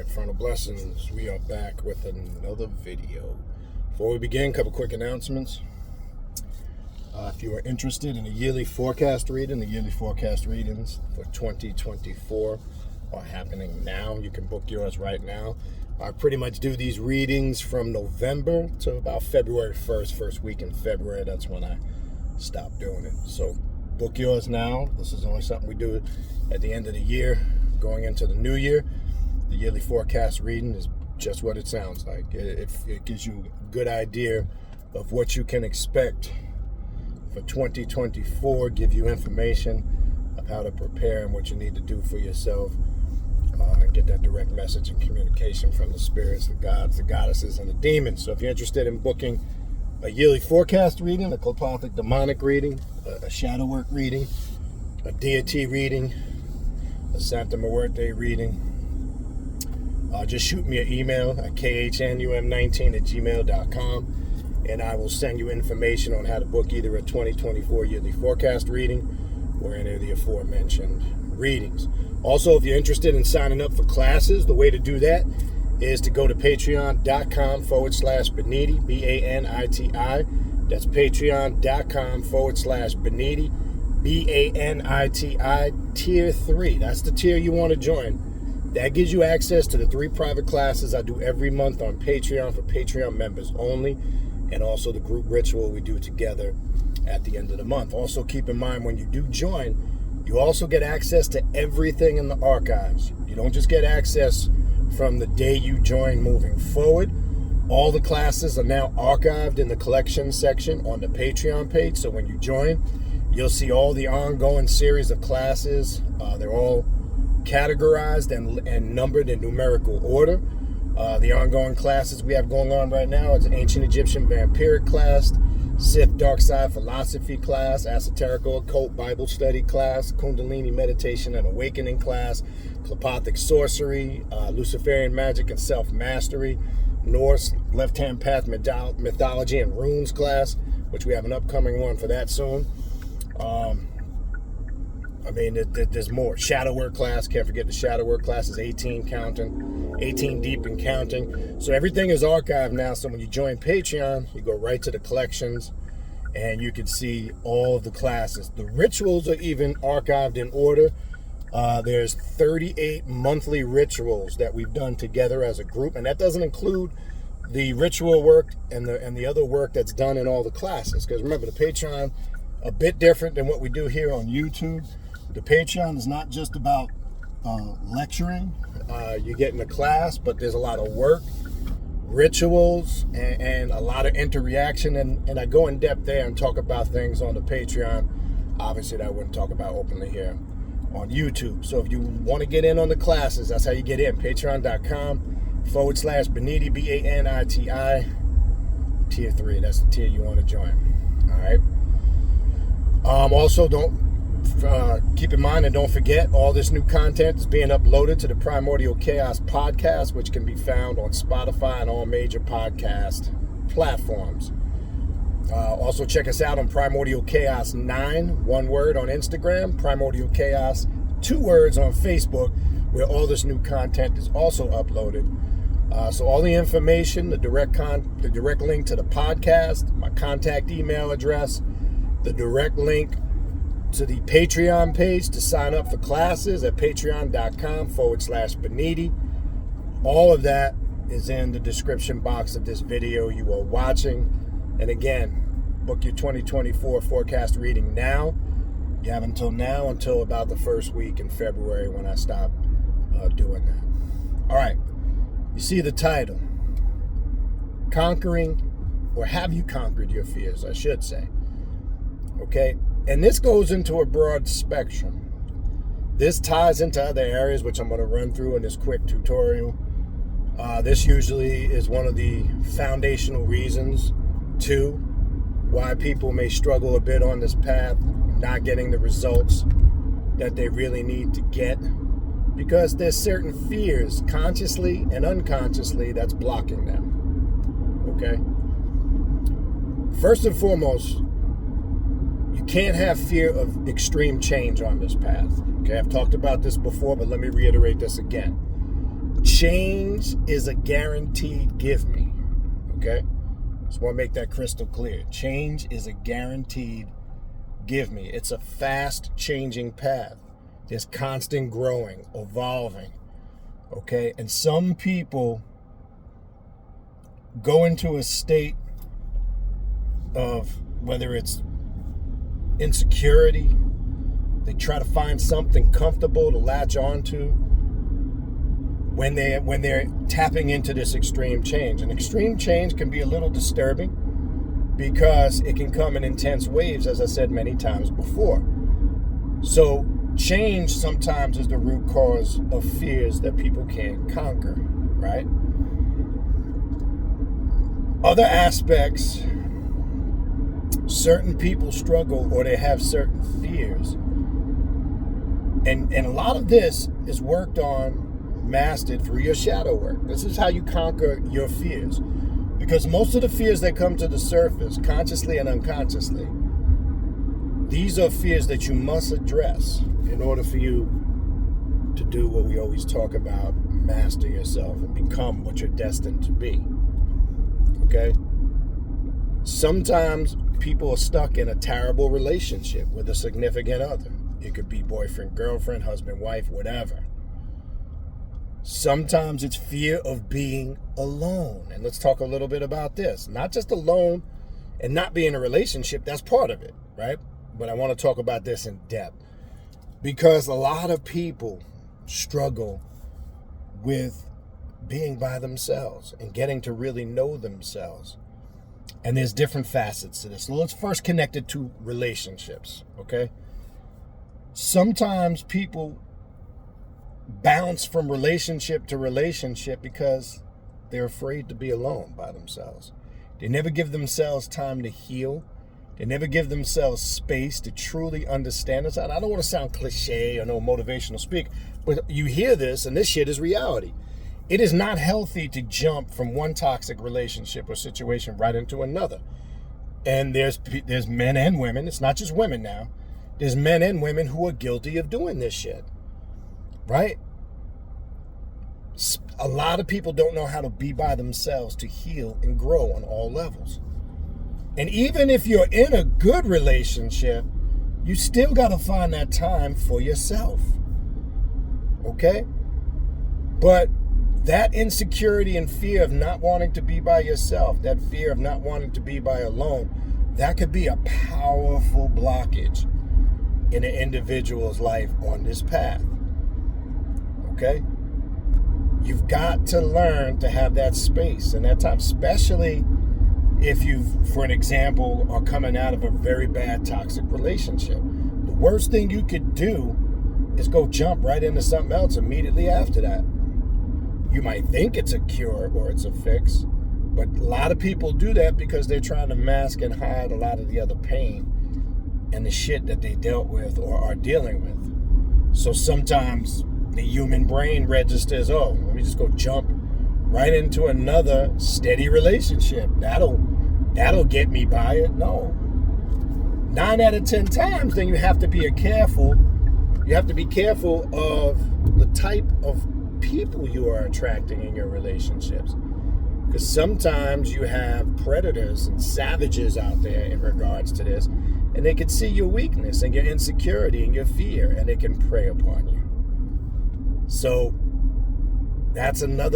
Alright, Frontal Blessings, we are back with another video. Before we begin, a couple quick announcements. If you are interested in a yearly forecast reading, the yearly forecast readings for 2024 are happening now. You can book yours right now. I pretty much do these readings from November to about February 1st, first week in February. That's when I stop doing it. So book yours now. This is only something we do at the end of the year, going into the new year. The yearly forecast reading is just what it sounds like. It gives you a good idea of what you can expect for 2024, give you information of how to prepare and what you need to do for yourself, and get that direct message and communication from the spirits, the gods, the goddesses, and the demons. So if you're interested in booking a yearly forecast reading, a telepathic demonic reading, a shadow work reading, a deity reading, a Santa Muerte reading, just shoot me an email at khnum19@gmail.com, and I will send you information on how to book either a 2024 yearly forecast reading or any of the aforementioned readings. Also, if you're interested in signing up for classes, the way to do that is to go to patreon.com/Baniti, Baniti. That's patreon.com/Baniti, Baniti, tier 3. That's the tier you want to join. That gives you access to the 3 private classes I do every month on Patreon for Patreon members only, and also the group ritual we do together at the end of the month. Also, keep in mind, when you do join, you also get access to everything in the archives. You don't just get access from the day you join moving forward. All the classes are now archived in the collection section on the Patreon page. So when you join, you'll see all the ongoing series of classes. They're all categorized and numbered in numerical order. The ongoing classes we have going on right now is Ancient Egyptian Vampiric class, Sith Dark Side Philosophy class, Esoterical Occult Bible Study class, Kundalini Meditation and Awakening class, Telepathic Sorcery, Luciferian Magic and Self-Mastery, Norse Left-Hand Path Mythology and Runes class, which we have an upcoming one for that soon. There's more. Shadow work class, can't forget the shadow work class is 18 counting, 18 deep and counting. So everything is archived now. So when you join Patreon, you go right to the collections and you can see all of the classes. The rituals are even archived in order. There's 38 monthly rituals that we've done together as a group, and that doesn't include the ritual work and the other work that's done in all the classes. Because remember, the Patreon, a bit different than what we do here on YouTube. The Patreon is not just about lecturing. You get in a class, but there's a lot of work, rituals, and a lot of interaction. And I go in depth there and talk about things on the Patreon. Obviously, that I wouldn't talk about openly here on YouTube. So if you want to get in on the classes, that's how you get in. Patreon.com/Baniti, Baniti, tier 3. That's the tier you want to join. All right. Also, keep in mind and don't forget, all this new content is being uploaded to the Primordial Chaos podcast, which can be found on Spotify and all major podcast platforms. Also, check us out on Primordial Chaos 9, one word, on Instagram, Primordial Chaos, 2 words, on Facebook, where all this new content is also uploaded. So all the information, the direct link to the podcast, my contact email address, the direct link to the Patreon page to sign up for classes at patreon.com/Baniti. All of that is in the description box of this video you are watching. And again, book your 2024 forecast reading now. You have until about the first week in February when I stop doing that. All right, you see the title, Conquering, or Have You Conquered Your Fears, I should say. Okay, and this goes into a broad spectrum. This ties into other areas, which I'm going to run through in this quick tutorial. This usually is one of the foundational reasons, too, why people may struggle a bit on this path, not getting the results that they really need to get, because there's certain fears, consciously and unconsciously, that's blocking them. Okay? First and foremost, you can't have fear of extreme change on this path. Okay, I've talked about this before, but let me reiterate this again. change is a guaranteed give me. Okay? Just want to make that crystal clear. Change is a guaranteed give me. It's a fast changing path. There's constant growing, evolving. Okay? And some people go into a state of, whether it's insecurity, they try to find something comfortable to latch onto when they're tapping into this extreme change. And extreme change can be a little disturbing because it can come in intense waves, as I said many times before. So change sometimes is the root cause of fears that people can't conquer, right? Other aspects, certain people struggle or they have certain fears. And a lot of this is worked on, mastered through your shadow work. This is how you conquer your fears. Because most of the fears that come to the surface, consciously and unconsciously, these are fears that you must address in order for you to do what we always talk about, master yourself and become what you're destined to be. Okay? Sometimes people are stuck in a terrible relationship with a significant other. It could be boyfriend, girlfriend, husband, wife, whatever. Sometimes it's fear of being alone. And let's talk a little bit about this. Not just alone and not being in a relationship, that's part of it, right? But I want to talk about this in depth. Because a lot of people struggle with being by themselves and getting to really know themselves. And there's different facets to this. So let's first connect it to relationships, okay? Sometimes people bounce from relationship to relationship because they're afraid to be alone by themselves. They never give themselves time to heal. They never give themselves space to truly understand this. I don't want to sound cliche or no motivational speak, but you hear this and this shit is reality. It is not healthy to jump from one toxic relationship or situation right into another. And there's men and women, it's not just women now, there's men and women who are guilty of doing this shit, right? A lot of people don't know how to be by themselves to heal and grow on all levels. And even if you're in a good relationship, you still got to find that time for yourself, okay? But that insecurity and fear of not wanting to be by yourself, that fear of not wanting to be by alone, that could be a powerful blockage in an individual's life on this path. Okay? You've got to learn to have that space and that time, especially if you, for an example, are coming out of a very bad toxic relationship. The worst thing you could do is go jump right into something else immediately after that. You might think it's a cure or it's a fix, but a lot of people do that because they're trying to mask and hide a lot of the other pain and the shit that they dealt with or are dealing with. So sometimes the human brain registers, oh, let me just go jump right into another steady relationship. That'll get me by it. No. 9 out of 10 times, then you have to be careful. You have to be careful of the type of people you are attracting in your relationships. Because sometimes you have predators and savages out there in regards to this, and they can see your weakness and your insecurity and your fear, and they can prey upon you. So that's another